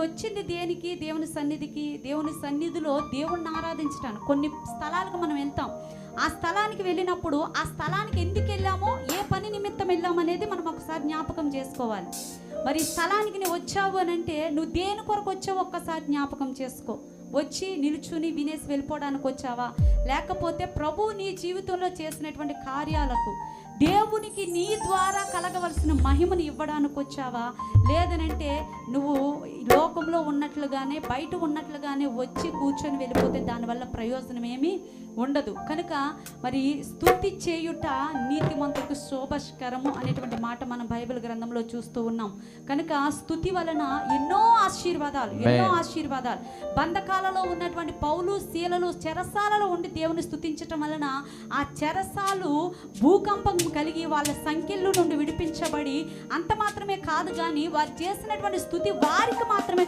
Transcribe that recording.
వచ్చింది దేనికి? దేవుని సన్నిధికి. దేవుని సన్నిధిలో దేవుణ్ణి ఆరాధించడానికి కొన్ని స్థలాలకు మనం వెళ్తాం. ఆ స్థలానికి వెళ్ళినప్పుడు ఆ స్థలానికి ఎందుకు వెళ్ళామో, ఏ పని నిమిత్తం వెళ్ళాము అనేది మనం ఒకసారి జ్ఞాపకం చేసుకోవాలి. మరి ఈ స్థలానికి నువ్వు వచ్చావు అని అంటే నువ్వు దేని కొరకు వచ్చావు ఒక్కసారి జ్ఞాపకం చేసుకో. వచ్చి నిలుచుని వినేసి వెళ్ళిపోవడానికి వచ్చావా, లేకపోతే ప్రభువు నీ జీవితంలో చేసినటువంటి కార్యాలకు దేవునికి నీ ద్వారా కలగవలసిన మహిమను ఇవ్వడానికి వచ్చావా, లేదనంటే నువ్వు లోకంలో ఉన్నట్లుగానే బయట ఉన్నట్లుగానే వచ్చి కూర్చొని వెళ్ళిపోతే దానివల్ల ప్రయోజనం ఏమీ ఉండదు. కనుక మరి స్తుతి చేయుట నీతిమంతులకు శోభస్కరము అనేటువంటి మాట మనం బైబిల్ గ్రంథంలో చూస్తూ ఉన్నాం. కనుక స్తుతి వలన ఎన్నో ఆశీర్వాదాలు. బంధకాలలో ఉన్నటువంటి పౌలు శీలలు చెరసాలలో ఉండి దేవుని స్తుతించటం వలన ఆ చెరసాలు భూకంపం కలిగి వాళ్ళ సంఖ్యల నుండి విడిపించబడి, అంత మాత్రమే కాదు కానీ వారు చేసినటువంటి స్తుతి వారికి మాత్రమే